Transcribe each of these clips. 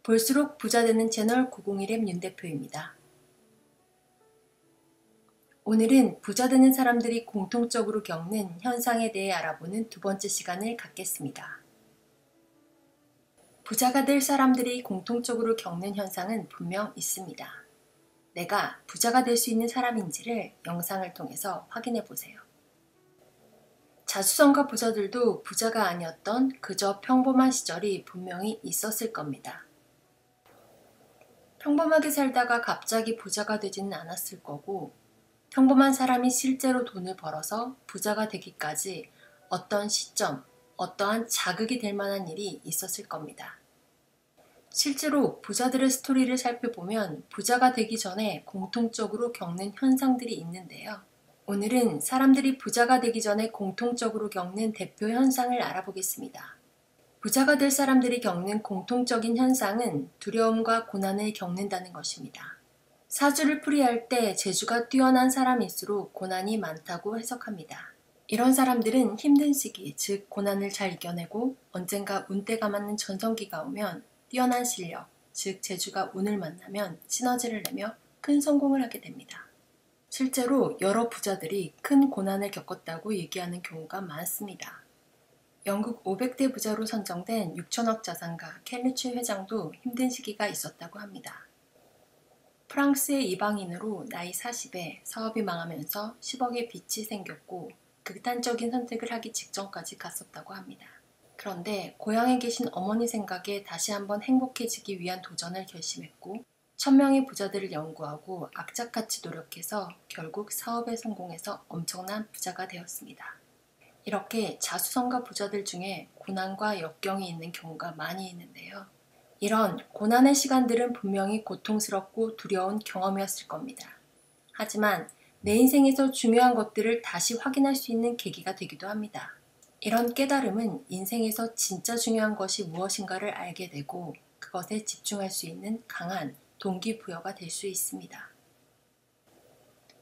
볼수록 부자 되는 채널 901의 윤 대표입니다. 오늘은 부자 되는 사람들이 공통적으로 겪는 현상에 대해 알아보는 두 번째 시간을 갖겠습니다. 부자가 될 사람들이 공통적으로 겪는 현상은 분명 있습니다. 내가 부자가 될 수 있는 사람인지를 영상을 통해서 확인해 보세요. 자수성가 부자들도 부자가 아니었던 그저 평범한 시절이 분명히 있었을 겁니다. 평범하게 살다가 갑자기 부자가 되지는 않았을 거고, 평범한 사람이 실제로 돈을 벌어서 부자가 되기까지 어떤 시점, 어떠한 자극이 될 만한 일이 있었을 겁니다. 실제로 부자들의 스토리를 살펴보면 부자가 되기 전에 공통적으로 겪는 현상들이 있는데요. 오늘은 사람들이 부자가 되기 전에 공통적으로 겪는 대표 현상을 알아보겠습니다. 부자가 될 사람들이 겪는 공통적인 현상은 두려움과 고난을 겪는다는 것입니다. 사주를 풀이할 때 재주가 뛰어난 사람일수록 고난이 많다고 해석합니다. 이런 사람들은 힘든 시기, 즉 고난을 잘 이겨내고 언젠가 운때가 맞는 전성기가 오면 뛰어난 실력, 즉 재주가 운을 만나면 시너지를 내며 큰 성공을 하게 됩니다. 실제로 여러 부자들이 큰 고난을 겪었다고 얘기하는 경우가 많습니다. 영국 500대 부자로 선정된 6천억 자산가 켈리치 회장도 힘든 시기가 있었다고 합니다. 프랑스의 이방인으로 나이 40에 사업이 망하면서 10억의 빚이 생겼고 극단적인 선택을 하기 직전까지 갔었다고 합니다. 그런데 고향에 계신 어머니 생각에 다시 한번 행복해지기 위한 도전을 결심했고 1000명의 부자들을 연구하고 악착같이 노력해서 결국 사업에 성공해서 엄청난 부자가 되었습니다. 이렇게 자수성가 부자들 중에 고난과 역경이 있는 경우가 많이 있는데요. 이런 고난의 시간들은 분명히 고통스럽고 두려운 경험이었을 겁니다. 하지만 내 인생에서 중요한 것들을 다시 확인할 수 있는 계기가 되기도 합니다. 이런 깨달음은 인생에서 진짜 중요한 것이 무엇인가를 알게 되고 그것에 집중할 수 있는 강한 동기부여가 될 수 있습니다.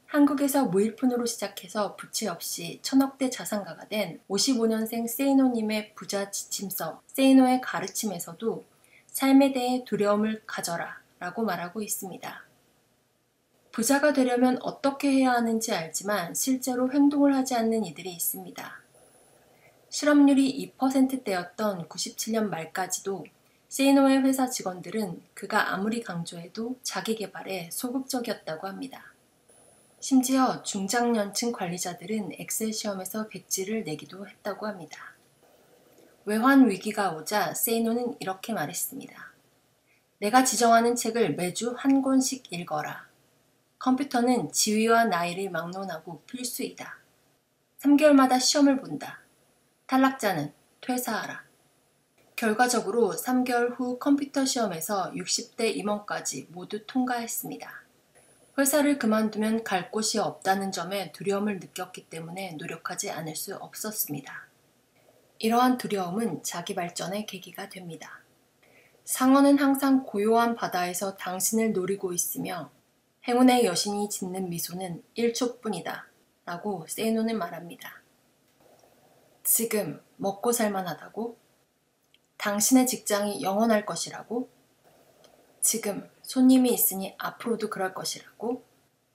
한국에서 무일푼으로 시작해서 부채 없이 1000억대 자산가가 된 55년생 세이노님의 부자 지침서 세이노의 가르침에서도 삶에 대해 두려움을 가져라 라고 말하고 있습니다. 부자가 되려면 어떻게 해야 하는지 알지만 실제로 행동을 하지 않는 이들이 있습니다. 실업률이 2%대였던 97년 말까지도 세이노의 회사 직원들은 그가 아무리 강조해도 자기 개발에 소극적이었다고 합니다. 심지어 중장년층 관리자들은 엑셀 시험에서 백지를 내기도 했다고 합니다. 외환 위기가 오자 세이노는 이렇게 말했습니다. 내가 지정하는 책을 매주 한 권씩 읽어라. 컴퓨터는 지위와 나이를 막론하고 필수이다. 3개월마다 시험을 본다. 탈락자는 퇴사하라. 결과적으로 3개월 후 컴퓨터 시험에서 60대 임원까지 모두 통과했습니다. 회사를 그만두면 갈 곳이 없다는 점에 두려움을 느꼈기 때문에 노력하지 않을 수 없었습니다. 이러한 두려움은 자기 발전의 계기가 됩니다. 상어는 항상 고요한 바다에서 당신을 노리고 있으며 행운의 여신이 짓는 미소는 1초뿐이다 라고 세이노는 말합니다. 지금 먹고 살만하다고? 당신의 직장이 영원할 것이라고? 지금 손님이 있으니 앞으로도 그럴 것이라고?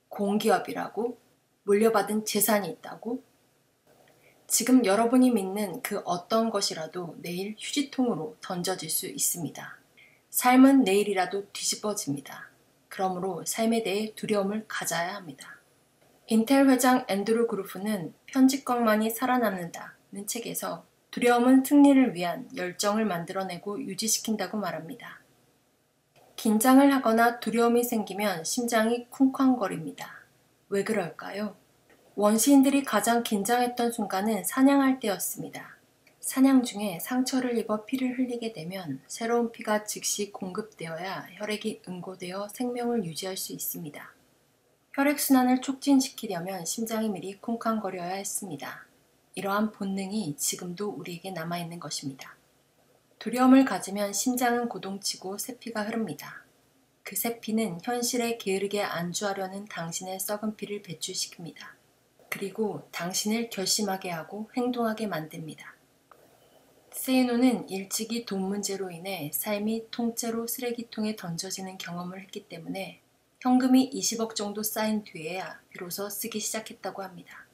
공기업이라고? 물려받은 재산이 있다고? 지금 여러분이 믿는 그 어떤 것이라도 내일 휴지통으로 던져질 수 있습니다. 삶은 내일이라도 뒤집어집니다. 그러므로 삶에 대해 두려움을 가져야 합니다. 인텔 회장 앤드루 그루프는 편집광만이 살아남는다는 책에서 두려움은 승리를 위한 열정을 만들어내고 유지시킨다고 말합니다. 긴장을 하거나 두려움이 생기면 심장이 쿵쾅거립니다. 왜 그럴까요? 원시인들이 가장 긴장했던 순간은 사냥할 때였습니다. 사냥 중에 상처를 입어 피를 흘리게 되면 새로운 피가 즉시 공급되어야 혈액이 응고되어 생명을 유지할 수 있습니다. 혈액순환을 촉진시키려면 심장이 미리 쿵쾅거려야 했습니다. 이러한 본능이 지금도 우리에게 남아있는 것입니다. 두려움을 가지면 심장은 고동치고 새피가 흐릅니다. 그 새피는 현실에 게으르게 안주하려는 당신의 썩은 피를 배출시킵니다. 그리고 당신을 결심하게 하고 행동하게 만듭니다. 세이노는 일찍이 돈 문제로 인해 삶이 통째로 쓰레기통에 던져지는 경험을 했기 때문에 현금이 20억 정도 쌓인 뒤에야 비로소 쓰기 시작했다고 합니다.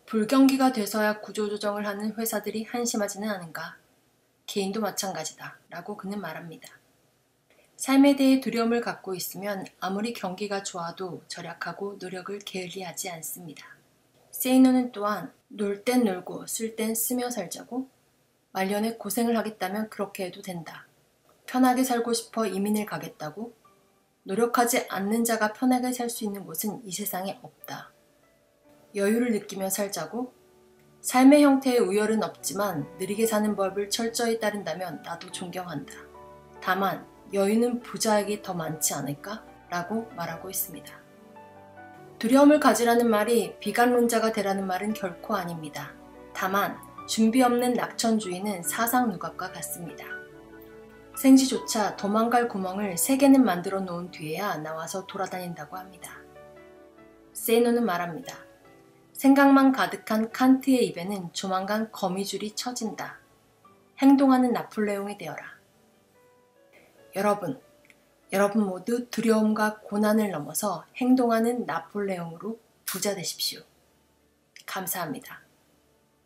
불경기가 돼서야 구조조정을 하는 회사들이 한심하지는 않은가? 개인도 마찬가지다 라고 그는 말합니다. 삶에 대해 두려움을 갖고 있으면 아무리 경기가 좋아도 절약하고 노력을 게을리하지 않습니다. 세이노는 또한 놀 땐 놀고 쓸 땐 쓰며 살자고, 말년에 고생을 하겠다면 그렇게 해도 된다. 편하게 살고 싶어 이민을 가겠다고? 노력하지 않는 자가 편하게 살 수 있는 곳은 이 세상에 없다. 여유를 느끼며 살자고? 삶의 형태에 우열은 없지만 느리게 사는 법을 철저히 따른다면 나도 존경한다. 다만 여유는 부자에게 더 많지 않을까? 라고 말하고 있습니다. 두려움을 가지라는 말이 비관론자가 되라는 말은 결코 아닙니다. 다만 준비 없는 낙천주의는 사상 누각과 같습니다. 생쥐조차 도망갈 구멍을 3개는 만들어 놓은 뒤에야 나와서 돌아다닌다고 합니다. 세이노는 말합니다. 생각만 가득한 칸트의 입에는 조만간 거미줄이 쳐진다. 행동하는 나폴레옹이 되어라. 여러분 모두 두려움과 고난을 넘어서 행동하는 나폴레옹으로 부자 되십시오. 감사합니다.